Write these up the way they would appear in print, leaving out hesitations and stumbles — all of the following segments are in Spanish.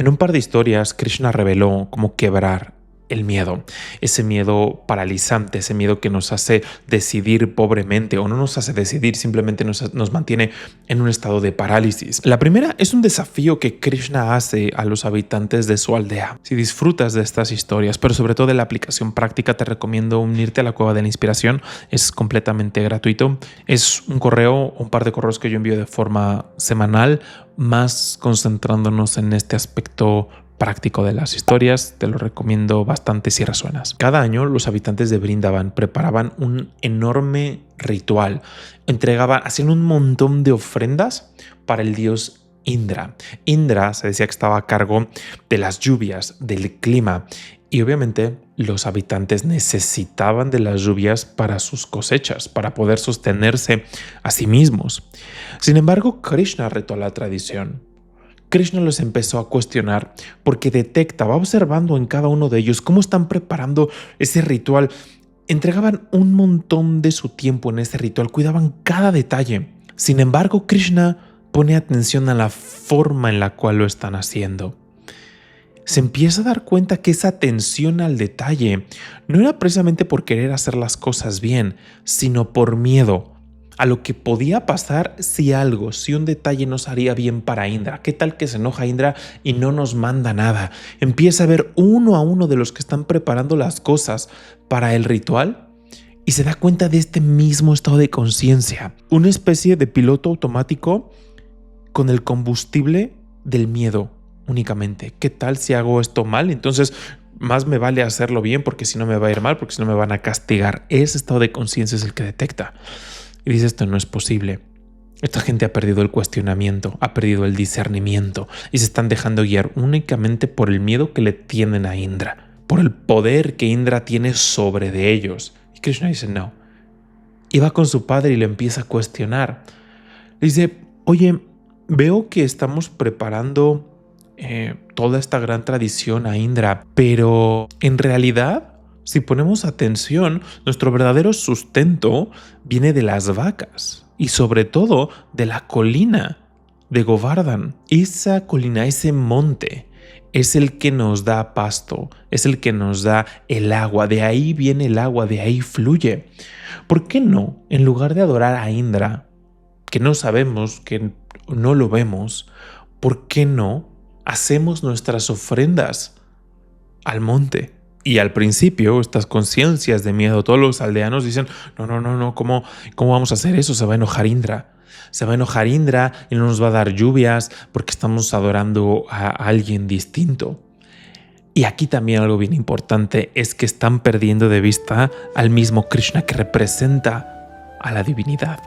En un par de historias, Krishna reveló cómo quebrar el miedo, ese miedo paralizante, ese miedo que nos hace decidir pobremente o no nos hace decidir, simplemente nos mantiene en un estado de parálisis. La primera es un desafío que Krishna hace a los habitantes de su aldea. Si disfrutas de estas historias, pero sobre todo de la aplicación práctica, te recomiendo unirte a la Cueva de la Inspiración. Es completamente gratuito. Es un par de correos que yo envío de forma semanal, más concentrándonos en este aspecto práctico de las historias. Te lo recomiendo bastante si resuenas. Cada año los habitantes de Vrindavan preparaban un enorme ritual, hacían un montón de ofrendas para el dios Indra. Indra se decía que estaba a cargo de las lluvias, del clima, y obviamente los habitantes necesitaban de las lluvias para sus cosechas, para poder sostenerse a sí mismos. Sin embargo, Krishna retó la tradición. Krishna los empezó a cuestionar porque va observando en cada uno de ellos cómo están preparando ese ritual. Entregaban un montón de su tiempo en ese ritual, cuidaban cada detalle. Sin embargo, Krishna pone atención a la forma en la cual lo están haciendo. Se empieza a dar cuenta que esa atención al detalle no era precisamente por querer hacer las cosas bien, sino por miedo a lo que podía pasar si un detalle no salía bien para Indra. ¿Qué tal que se enoja Indra y no nos manda nada? Empieza a ver uno a uno de los que están preparando las cosas para el ritual y se da cuenta de este mismo estado de conciencia, una especie de piloto automático con el combustible del miedo únicamente. ¿Qué tal si hago esto mal? Entonces más me vale hacerlo bien porque si no me va a ir mal, porque si no me van a castigar. Ese estado de conciencia es el que detecta. Y dice, esto no es posible. Esta gente ha perdido el cuestionamiento, ha perdido el discernimiento y se están dejando guiar únicamente por el miedo que le tienen a Indra, por el poder que Indra tiene sobre de ellos. Y Krishna dice, no. Y va con su padre y le empieza a cuestionar. Le dice, oye, veo que estamos preparando toda esta gran tradición a Indra, pero en realidad, si ponemos atención, nuestro verdadero sustento viene de las vacas y sobre todo de la colina de Govardhan. Esa colina, ese monte, es el que nos da pasto, es el que nos da el agua. De ahí viene el agua, de ahí fluye. ¿Por qué no, en lugar de adorar a Indra, que no sabemos, que no lo vemos, por qué no hacemos nuestras ofrendas al monte? Y al principio, estas conciencias de miedo, todos los aldeanos dicen, no, ¿cómo vamos a hacer eso? Se va a enojar Indra. Se va a enojar Indra y no nos va a dar lluvias porque estamos adorando a alguien distinto. Y aquí también algo bien importante es que están perdiendo de vista al mismo Krishna que representa a la divinidad.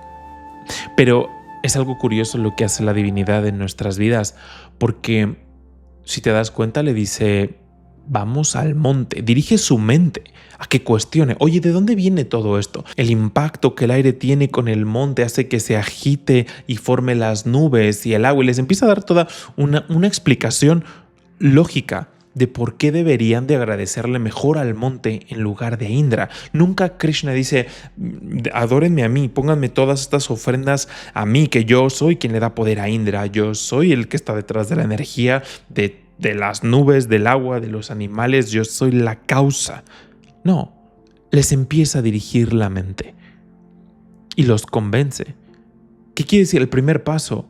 Pero es algo curioso lo que hace la divinidad en nuestras vidas, porque si te das cuenta le dice, vamos al monte, dirige su mente a que cuestione, oye, ¿de dónde viene todo esto? El impacto que el aire tiene con el monte hace que se agite y forme las nubes y el agua, y les empieza a dar toda una explicación lógica de por qué deberían de agradecerle mejor al monte en lugar de Indra. Nunca Krishna dice, adórenme a mí, pónganme todas estas ofrendas a mí, que yo soy quien le da poder a Indra, yo soy el que está detrás de la energía, de las nubes, del agua, de los animales, yo soy la causa. No, les empieza a dirigir la mente y los convence. ¿Qué quiere decir? El primer paso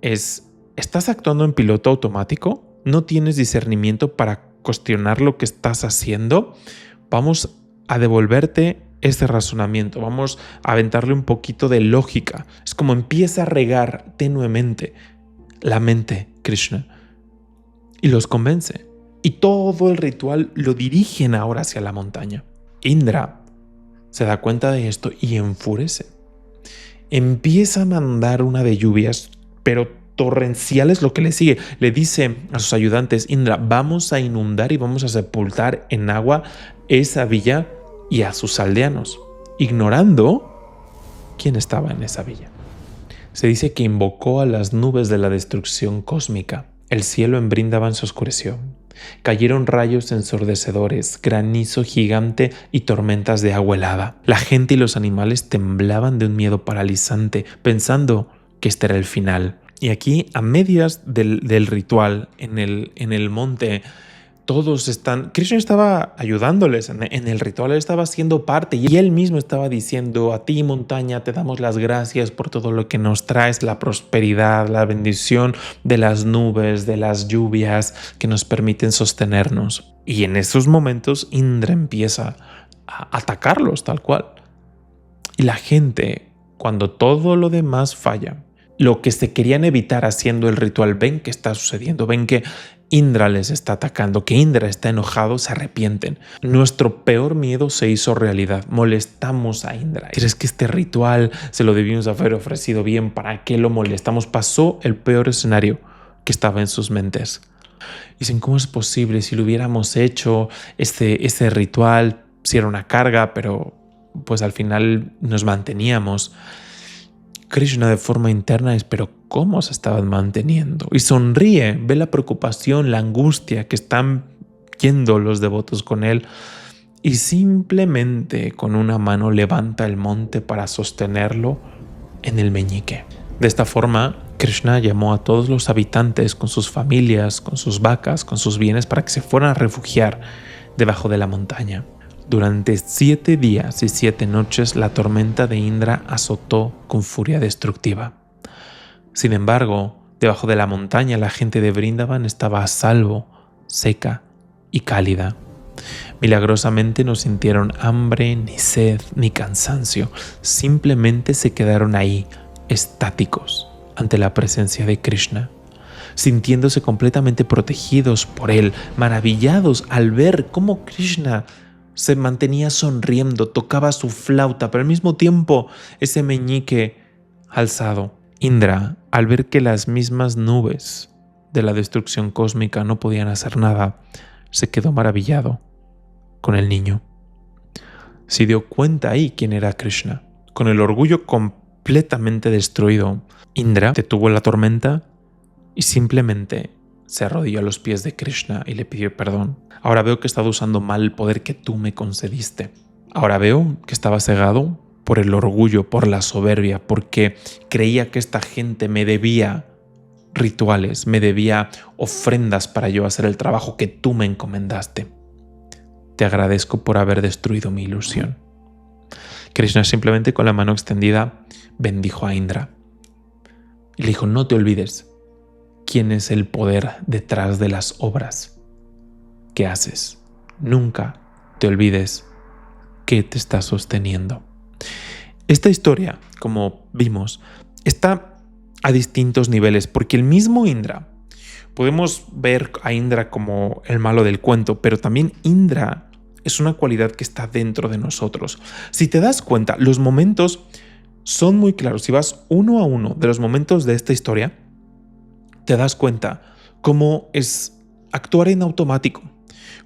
es, ¿estás actuando en piloto automático? ¿No tienes discernimiento para cuestionar lo que estás haciendo? Vamos a devolverte ese razonamiento, vamos a aventarle un poquito de lógica. Es como empieza a regar tenuemente la mente, Krishna, y los convence. Y todo el ritual lo dirigen ahora hacia la montaña. Indra se da cuenta de esto y enfurece. Empieza a mandar una de lluvias, pero torrenciales lo que le sigue. Le dice a sus ayudantes, Indra, vamos a inundar y vamos a sepultar en agua esa villa y a sus aldeanos, ignorando quién estaba en esa villa. Se dice que invocó a las nubes de la destrucción cósmica. El cielo en Vrindavan se oscureció. Cayeron rayos ensordecedores, granizo gigante y tormentas de agua helada. La gente y los animales temblaban de un miedo paralizante, pensando que este era el final. Y aquí, a medias del ritual, en el monte, todos están... Krishna estaba ayudándoles en el ritual, él estaba siendo parte y él mismo estaba diciendo: a ti, montaña, te damos las gracias por todo lo que nos traes, la prosperidad, la bendición de las nubes, de las lluvias que nos permiten sostenernos. Y en esos momentos Indra empieza a atacarlos tal cual. Y la gente, cuando todo lo demás falla, lo que se querían evitar haciendo el ritual, ven que está sucediendo, ven que Indra les está atacando, que Indra está enojado, se arrepienten. Nuestro peor miedo se hizo realidad. Molestamos a Indra. ¿Crees que este ritual se lo debimos haber ofrecido bien? ¿Para qué lo molestamos? Pasó el peor escenario que estaba en sus mentes. Dicen: ¿cómo es posible? Si lo hubiéramos hecho, este ritual, si era una carga, pero pues al final nos manteníamos. Krishna de forma interna es: ¿pero cómo se estaban manteniendo? Y sonríe, ve la preocupación, la angustia que están yendo los devotos con él, y simplemente con una mano levanta el monte para sostenerlo en el meñique. De esta forma, Krishna llamó a todos los habitantes con sus familias, con sus vacas, con sus bienes, para que se fueran a refugiar debajo de la montaña. Durante 7 días y 7 noches la tormenta de Indra azotó con furia destructiva. Sin embargo, debajo de la montaña la gente de Vrindavan estaba a salvo, seca y cálida. Milagrosamente no sintieron hambre, ni sed, ni cansancio. Simplemente se quedaron ahí, estáticos, ante la presencia de Krishna, sintiéndose completamente protegidos por él, maravillados al ver cómo Krishna se mantenía sonriendo, tocaba su flauta, pero al mismo tiempo ese meñique alzado. Indra, al ver que las mismas nubes de la destrucción cósmica no podían hacer nada, se quedó maravillado con el niño. Se dio cuenta ahí quién era Krishna. Con el orgullo completamente destruido, Indra detuvo la tormenta y simplemente se arrodilló a los pies de Krishna y le pidió perdón. Ahora veo que he estado usando mal el poder que tú me concediste. Ahora veo que estaba cegado por el orgullo, por la soberbia, porque creía que esta gente me debía rituales, me debía ofrendas para yo hacer el trabajo que tú me encomendaste. Te agradezco por haber destruido mi ilusión. Krishna simplemente con la mano extendida bendijo a Indra y le dijo: no te olvides quién es el poder detrás de las obras que haces. Nunca te olvides qué te está sosteniendo. Esta historia, como vimos, está a distintos niveles, porque el mismo Indra, podemos ver a Indra como el malo del cuento, pero también Indra es una cualidad que está dentro de nosotros. Si te das cuenta, los momentos son muy claros. Si vas uno a uno de los momentos de esta historia, te das cuenta cómo es actuar en automático.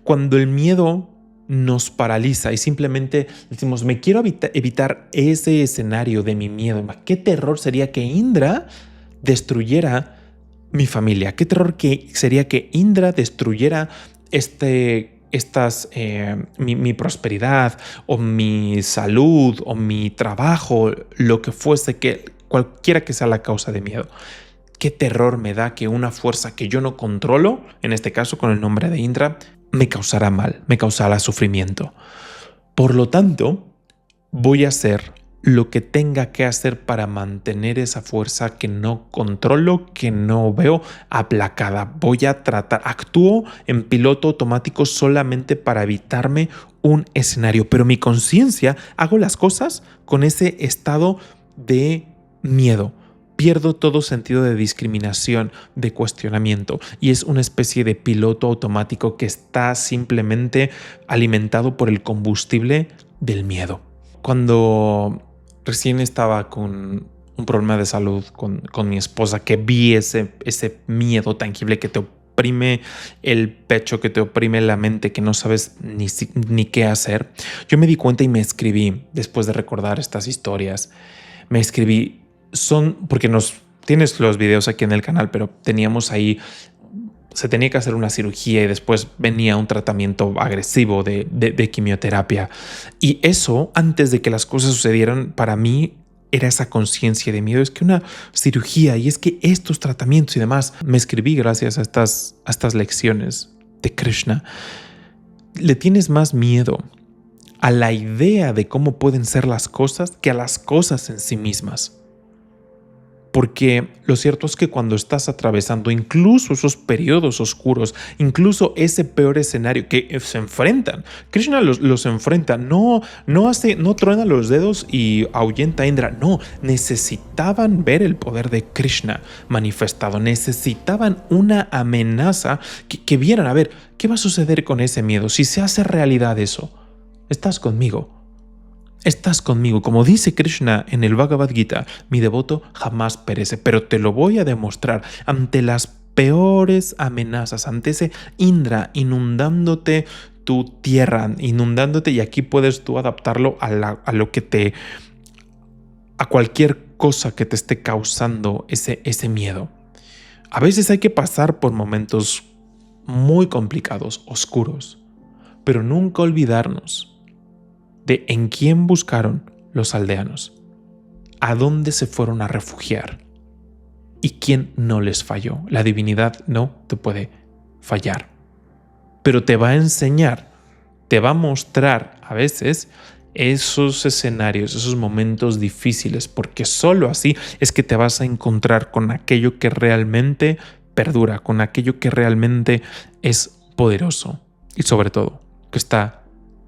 Cuando el miedo nos paraliza y simplemente decimos: me quiero evitar ese escenario de mi miedo. ¿Qué terror sería que Indra destruyera mi familia? ¿Qué terror sería que Indra destruyera mi prosperidad o mi salud o mi trabajo, lo que fuese, cualquiera que sea la causa de miedo? ¿Qué terror me da que una fuerza que yo no controlo, en este caso con el nombre de Indra, me causará mal, me causará sufrimiento? Por lo tanto, voy a hacer lo que tenga que hacer para mantener esa fuerza que no controlo, que no veo, aplacada. Voy a actúo en piloto automático solamente para evitarme un escenario, pero mi conciencia, hago las cosas con ese estado de miedo. Pierdo todo sentido de discriminación, de cuestionamiento, y es una especie de piloto automático que está simplemente alimentado por el combustible del miedo. Cuando recién estaba con un problema de salud con mi esposa, que vi ese miedo tangible que te oprime el pecho, que te oprime la mente, que no sabes ni qué hacer, yo me di cuenta y me escribí, después de recordar estas historias, me escribí. Porque tienes los videos aquí en el canal, pero teníamos ahí, se tenía que hacer una cirugía y después venía un tratamiento agresivo de quimioterapia. Y eso, antes de que las cosas sucedieran, para mí era esa conciencia de miedo, es que una cirugía y es que estos tratamientos y demás. Me escribí gracias a estas lecciones de Krishna. Le tienes más miedo a la idea de cómo pueden ser las cosas que a las cosas en sí mismas. Porque lo cierto es que cuando estás atravesando incluso esos periodos oscuros, incluso ese peor escenario que se enfrentan, Krishna los enfrenta, no truena los dedos y ahuyenta a Indra, no, necesitaban ver el poder de Krishna manifestado, necesitaban una amenaza que vieran, a ver, ¿qué va a suceder con ese miedo? Si se hace realidad eso, estás conmigo. Estás conmigo, como dice Krishna en el Bhagavad Gita, mi devoto jamás perece, pero te lo voy a demostrar ante las peores amenazas, ante ese Indra inundándote tu tierra, inundándote, y aquí puedes tú adaptarlo a cualquier cosa que te esté causando ese miedo. A veces hay que pasar por momentos muy complicados, oscuros, pero nunca olvidarnos de en quién buscaron los aldeanos, a dónde se fueron a refugiar y quién no les falló. La divinidad no te puede fallar, pero te va a enseñar, te va a mostrar a veces esos escenarios, esos momentos difíciles, porque solo así es que te vas a encontrar con aquello que realmente perdura, con aquello que realmente es poderoso y sobre todo que está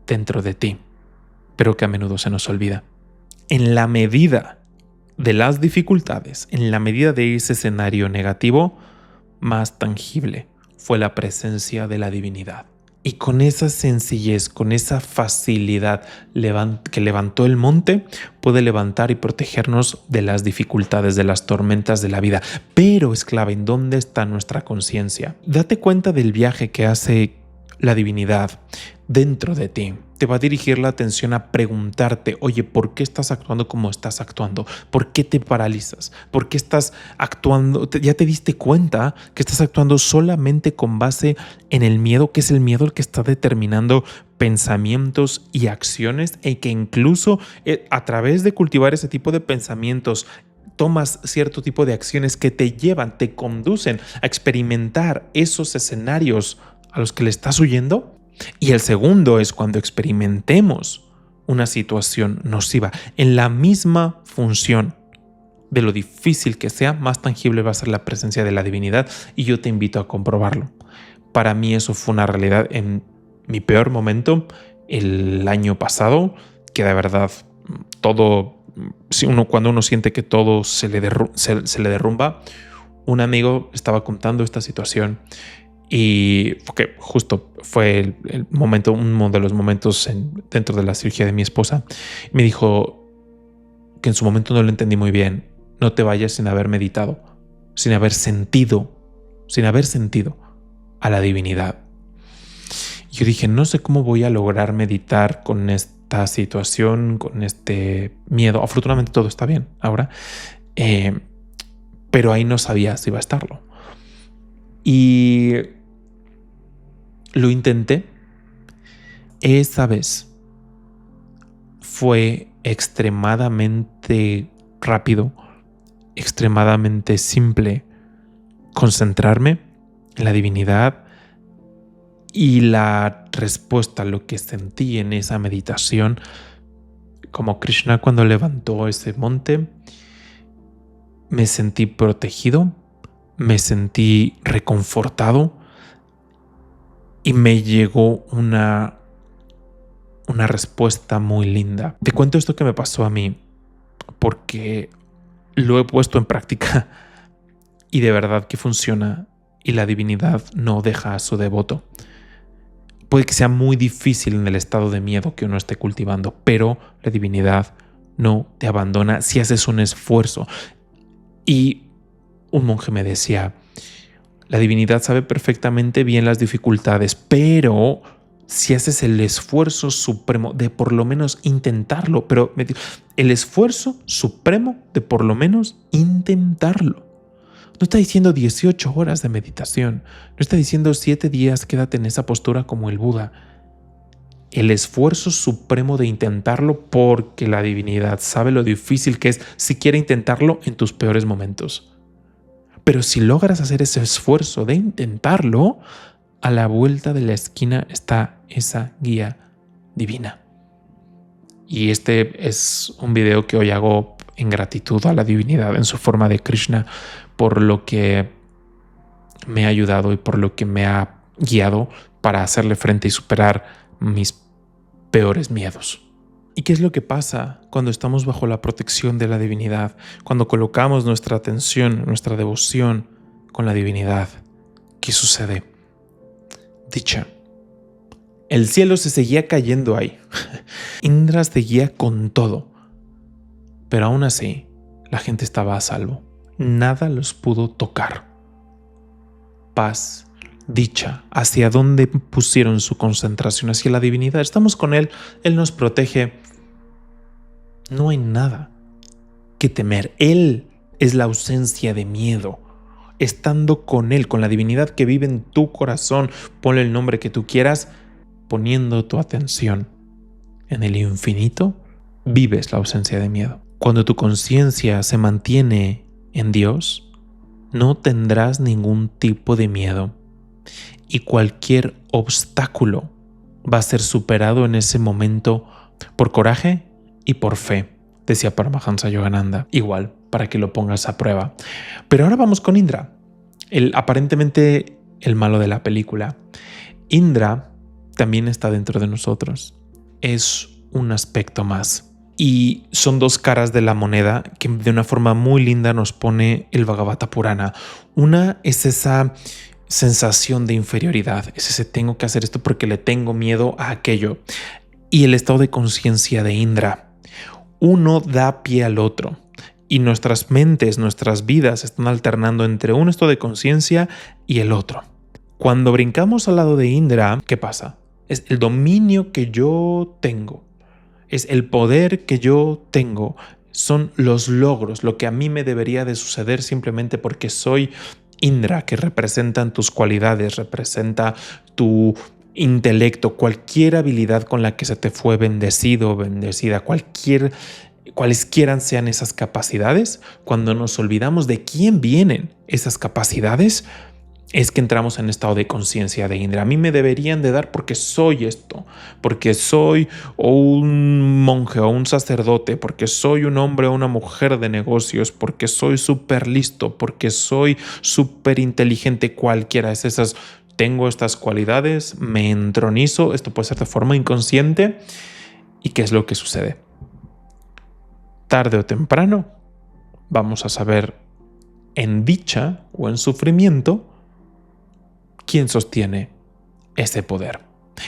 dentro de ti, pero que a menudo se nos olvida. En la medida de las dificultades, en la medida de ese escenario negativo, más tangible fue la presencia de la divinidad. Y con esa sencillez, con esa facilidad que levantó el monte, puede levantar y protegernos de las dificultades, de las tormentas de la vida. Pero es clave, ¿en dónde está nuestra conciencia? Date cuenta del viaje que hace la divinidad dentro de ti. Te va a dirigir la atención a preguntarte, oye, ¿por qué estás actuando como estás actuando? ¿Por qué te paralizas? ¿Por qué estás actuando? ¿Ya te diste cuenta que estás actuando solamente con base en el miedo, que es el miedo el que está determinando pensamientos y acciones, y que incluso a través de cultivar ese tipo de pensamientos tomas cierto tipo de acciones que te llevan, te conducen a experimentar esos escenarios a los que le estás huyendo? Y el segundo es cuando experimentemos una situación nociva en la misma función de lo difícil que sea, más tangible va a ser la presencia de la divinidad, y yo te invito a comprobarlo. Para mí eso fue una realidad en mi peor momento el año pasado, que de verdad todo, cuando uno siente que todo se le derrumba, un amigo estaba contando esta situación. Y porque justo fue el momento, uno de los momentos dentro de la cirugía de mi esposa. Me dijo que en su momento no lo entendí muy bien. No te vayas sin haber meditado, sin haber sentido a la divinidad. Y yo dije, no sé cómo voy a lograr meditar con esta situación, con este miedo. Afortunadamente todo está bien ahora, pero ahí no sabía si iba a estarlo. Y lo intenté. Esa vez fue extremadamente rápido, extremadamente simple concentrarme en la divinidad, y la respuesta a lo que sentí en esa meditación, como Krishna cuando levantó ese monte, me sentí protegido, me sentí reconfortado, y me llegó una respuesta muy linda. Te cuento esto que me pasó a mí porque lo he puesto en práctica y de verdad que funciona, y la divinidad no deja a su devoto. Puede que sea muy difícil en el estado de miedo que uno esté cultivando, pero la divinidad no te abandona si haces un esfuerzo. Y un monje me decía, la divinidad sabe perfectamente bien las dificultades, pero si haces el esfuerzo supremo de por lo menos intentarlo, pero el esfuerzo supremo de por lo menos intentarlo. No está diciendo 18 horas de meditación, no está diciendo 7 días quédate en esa postura como el Buda. el esfuerzo supremo de intentarlo porque la divinidad sabe lo difícil que es siquiera intentarlo en tus peores momentos. Pero si logras hacer ese esfuerzo de intentarlo, a la vuelta de la esquina está esa guía divina. Y este es un video que hoy hago en gratitud a la divinidad en su forma de Krishna por lo que me ha ayudado y por lo que me ha guiado para hacerle frente y superar mis peores miedos. ¿Y qué es lo que pasa cuando estamos bajo la protección de la divinidad? Cuando colocamos nuestra atención, nuestra devoción con la divinidad. ¿Qué sucede? Dicha. El cielo se seguía cayendo ahí. Indra seguía con todo. Pero aún así, la gente estaba a salvo. Nada los pudo tocar. Paz, dicha, hacia dónde pusieron su concentración, hacia la divinidad. Estamos con Él, Él nos protege. No hay nada que temer. Él es la ausencia de miedo. Estando con Él, con la divinidad que vive en tu corazón, ponle el nombre que tú quieras, poniendo tu atención en el infinito, vives la ausencia de miedo. Cuando tu conciencia se mantiene en Dios, no tendrás ningún tipo de miedo y cualquier obstáculo va a ser superado en ese momento por coraje y por fe, decía Paramahansa Yogananda. Igual, para que lo pongas a prueba. Pero ahora vamos con Indra, aparentemente el malo de la película. Indra también está dentro de nosotros. Es un aspecto más. Y son dos caras de la moneda que de una forma muy linda nos pone el Bhagavata Purana. Una es esa sensación de inferioridad, es ese tengo que hacer esto porque le tengo miedo a aquello. Y el estado de conciencia de Indra. Uno da pie al otro y nuestras mentes, nuestras vidas están alternando entre un estado de conciencia y el otro. Cuando brincamos al lado de Indra, ¿qué pasa? Es el dominio que yo tengo, es el poder que yo tengo, son los logros, lo que a mí me debería de suceder simplemente porque soy Indra, que representan tus cualidades, representa tu intelecto, cualquier habilidad con la que se te fue bendecido o bendecida, cualesquiera sean esas capacidades. Cuando nos olvidamos de quién vienen esas capacidades, es que entramos en estado de conciencia de Indra. A mí me deberían de dar porque soy esto, porque soy un monje o un sacerdote, porque soy un hombre o una mujer de negocios, porque soy súper listo, porque soy súper inteligente, cualquiera es esas. Tengo estas cualidades, me entronizo, esto puede ser de forma inconsciente. ¿Y qué es lo que sucede? Tarde o temprano vamos a saber en dicha o en sufrimiento quién sostiene ese poder.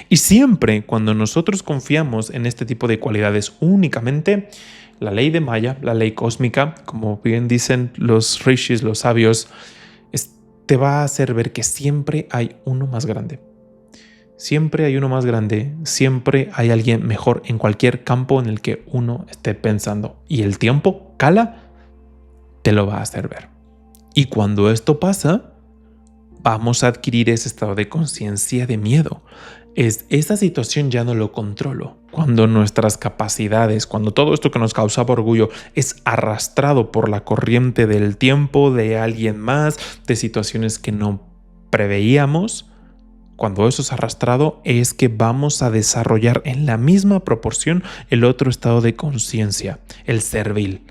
Y siempre cuando nosotros confiamos en este tipo de cualidades únicamente, la ley de Maya, la ley cósmica, como bien dicen los rishis, los sabios, te va a hacer ver que siempre hay uno más grande. Siempre hay uno más grande, siempre hay alguien mejor en cualquier campo en el que uno esté pensando. Y el tiempo, Kala, te lo va a hacer ver. Y cuando esto pasa, vamos a adquirir ese estado de conciencia de miedo. Esta situación ya no lo controlo. Cuando nuestras capacidades, cuando todo esto que nos causaba orgullo es arrastrado por la corriente del tiempo, de alguien más, de situaciones que no preveíamos, cuando eso es arrastrado es que vamos a desarrollar en la misma proporción el otro estado de conciencia, el servil.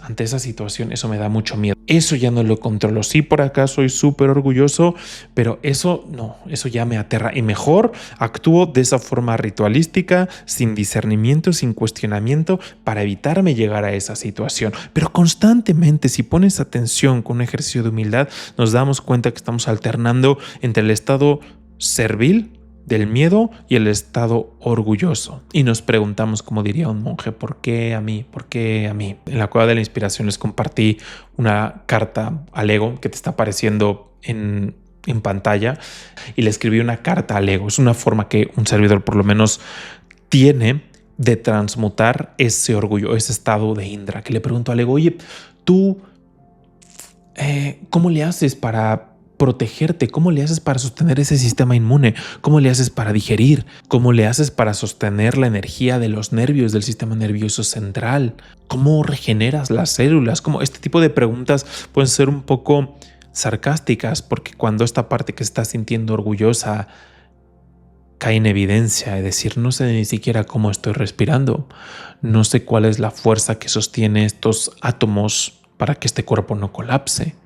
Ante esa situación eso me da mucho miedo. Eso ya no lo controlo. Sí, por acá soy súper orgulloso, pero eso no, eso ya me aterra. Y mejor actúo de esa forma ritualística, sin discernimiento, sin cuestionamiento, para evitarme llegar a esa situación. Pero constantemente, si pones atención con un ejercicio de humildad, nos damos cuenta que estamos alternando entre el estado servil del miedo y el estado orgulloso. Y nos preguntamos, como diría un monje, ¿por qué a mí? ¿Por qué a mí? En la Cueva de la Inspiración les compartí una carta al ego que te está apareciendo en pantalla y le escribí una carta al ego. Es una forma que un servidor por lo menos tiene de transmutar ese orgullo, ese estado de Indra, que le pregunto al ego, oye, tú, ¿cómo le haces para protegerte? ¿Cómo le haces para sostener ese sistema inmune? ¿Cómo le haces para digerir? ¿Cómo le haces para sostener la energía de los nervios del sistema nervioso central? ¿Cómo regeneras las células? Como este tipo de preguntas pueden ser un poco sarcásticas, porque cuando esta parte que se está sintiendo orgullosa cae en evidencia, es decir, no sé ni siquiera cómo estoy respirando, no sé cuál es la fuerza que sostiene estos átomos para que este cuerpo no colapse.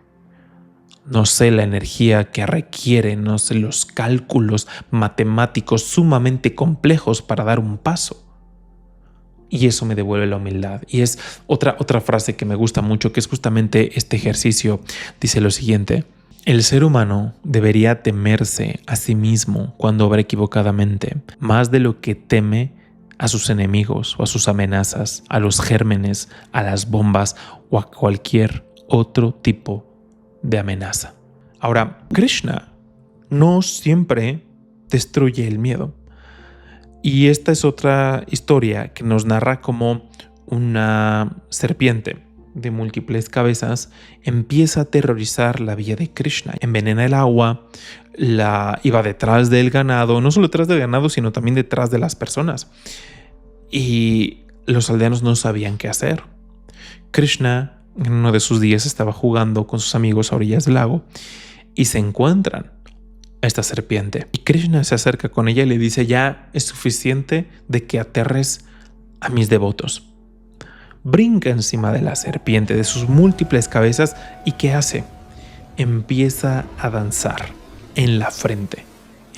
No sé la energía que requiere, no sé los cálculos matemáticos sumamente complejos para dar un paso. Y eso me devuelve la humildad. Y es otra frase que me gusta mucho, que es justamente este ejercicio. Dice lo siguiente: el ser humano debería temerse a sí mismo cuando obra equivocadamente, más de lo que teme a sus enemigos o a sus amenazas, a los gérmenes, a las bombas o a cualquier otro tipo de amenaza. Ahora, Krishna no siempre destruye el miedo. Y esta es otra historia que nos narra cómo una serpiente de múltiples cabezas empieza a aterrorizar la villa de Krishna. Envenena el agua, iba detrás del ganado, no solo detrás del ganado, sino también detrás de las personas. Y los aldeanos no sabían qué hacer. Krishna, en uno de sus días, estaba jugando con sus amigos a orillas del lago y se encuentran a esta serpiente. Y Krishna se acerca con ella y le dice: ya es suficiente de que aterres a mis devotos. Brinca encima de la serpiente, de sus múltiples cabezas, y ¿qué hace? Empieza a danzar en la frente.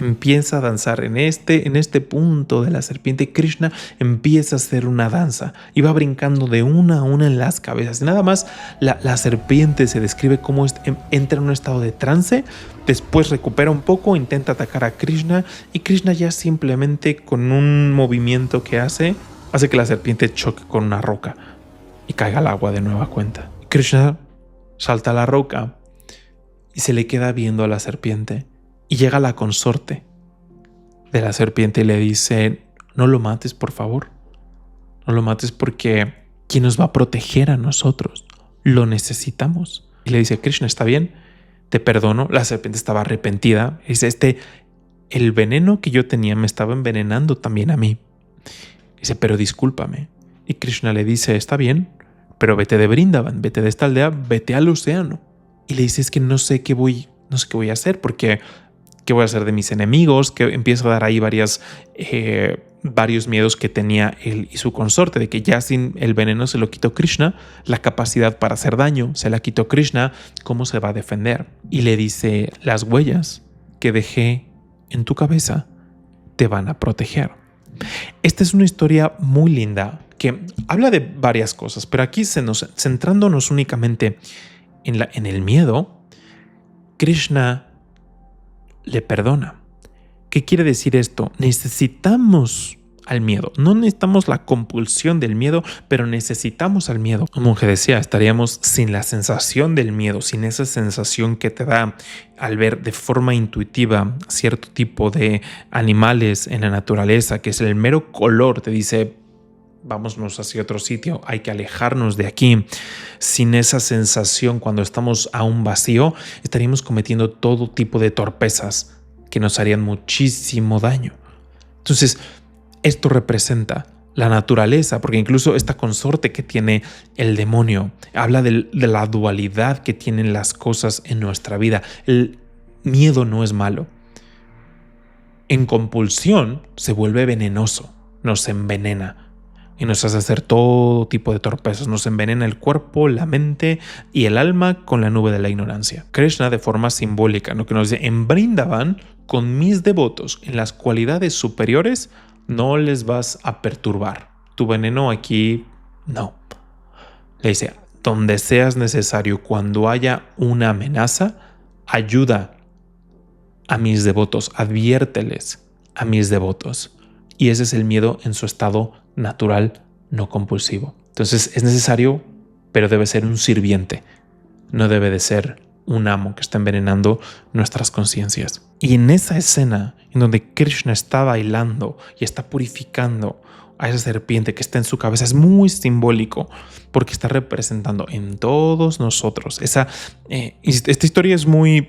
Empieza a danzar en este punto de la serpiente. Krishna empieza a hacer una danza y va brincando de una a una en las cabezas. Y nada más la serpiente se describe como entra en un estado de trance, después recupera un poco, intenta atacar a Krishna, y Krishna ya simplemente con un movimiento que hace que la serpiente choque con una roca y caiga al agua de nueva cuenta. Krishna salta a la roca y se le queda viendo a la serpiente. Y llega la consorte de la serpiente y le dice: no lo mates, por favor. No lo mates, porque ¿quién nos va a proteger a nosotros? Lo necesitamos. Y le dice: Krishna, está bien, te perdono. La serpiente estaba arrepentida. Y dice: el veneno que yo tenía me estaba envenenando también a mí. Dice: pero discúlpame. Y Krishna le dice: está bien, pero vete de Vrindavan, vete de esta aldea, vete al océano. Y le dice: es que no sé qué voy a hacer, porque ¿qué voy a hacer de mis enemigos? Que empieza a dar ahí varios miedos que tenía él y su consorte, de que ya sin el veneno se lo quitó Krishna, la capacidad para hacer daño se la quitó Krishna, ¿cómo se va a defender? Y le dice: las huellas que dejé en tu cabeza te van a proteger. Esta es una historia muy linda que habla de varias cosas, pero aquí centrándonos únicamente en el miedo, Krishna le perdona. ¿Qué quiere decir esto? Necesitamos al miedo. No necesitamos la compulsión del miedo, pero necesitamos al miedo. Un monje decía: estaríamos sin la sensación del miedo, sin esa sensación que te da al ver de forma intuitiva cierto tipo de animales en la naturaleza, que es el mero color, te dice: vámonos hacia otro sitio, hay que alejarnos de aquí. Sin esa sensación, cuando estamos a un vacío, estaríamos cometiendo todo tipo de torpezas que nos harían muchísimo daño. Entonces, esto representa la naturaleza, porque incluso esta consorte que tiene el demonio habla de la dualidad que tienen las cosas en nuestra vida. El miedo no es malo. En compulsión se vuelve venenoso, nos envenena y nos hace hacer todo tipo de torpezas. Nos envenena el cuerpo, la mente y el alma con la nube de la ignorancia. Krishna, de forma simbólica, lo que nos dice: en Vrindavan, con mis devotos en las cualidades superiores, no les vas a perturbar. Tu veneno aquí no. Le dice: donde seas necesario, cuando haya una amenaza, ayuda a mis devotos, adviérteles a mis devotos. Y ese es el miedo en su estado natural, no compulsivo. Entonces es necesario, pero debe ser un sirviente. No debe de ser un amo que está envenenando nuestras conciencias. Y en esa escena en donde Krishna está bailando y está purificando a esa serpiente que está en su cabeza, es muy simbólico, porque está representando en todos nosotros esta historia es muy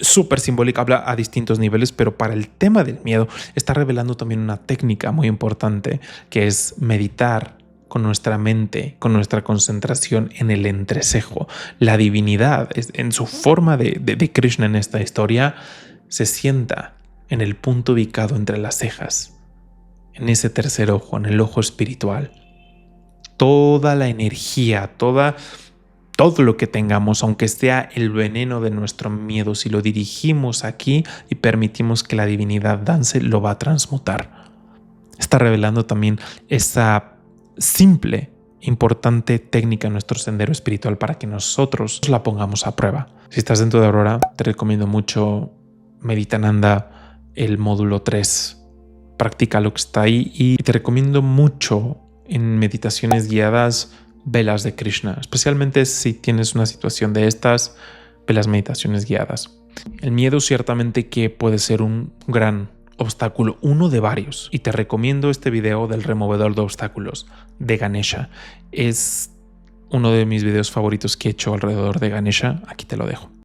súper simbólica, habla a distintos niveles, pero para el tema del miedo está revelando también una técnica muy importante, que es meditar con nuestra mente, con nuestra concentración en el entrecejo. La divinidad, en su forma de Krishna en esta historia, se sienta en el punto ubicado entre las cejas, en ese tercer ojo, en el ojo espiritual. Toda la energía, todo lo que tengamos, aunque sea el veneno de nuestro miedo, si lo dirigimos aquí y permitimos que la divinidad dance, lo va a transmutar. Está revelando también esa simple, importante técnica en nuestro sendero espiritual para que nosotros la pongamos a prueba. Si estás dentro de Aurora, te recomiendo mucho Meditananda, el módulo 3. Practica lo que está ahí y te recomiendo mucho en meditaciones guiadas velas de Krishna, especialmente si tienes una situación de estas, ve las meditaciones guiadas. El miedo ciertamente que puede ser un gran obstáculo, uno de varios, y te recomiendo este video del removedor de obstáculos de Ganesha. Es uno de mis videos favoritos que he hecho alrededor de Ganesha. Aquí te lo dejo.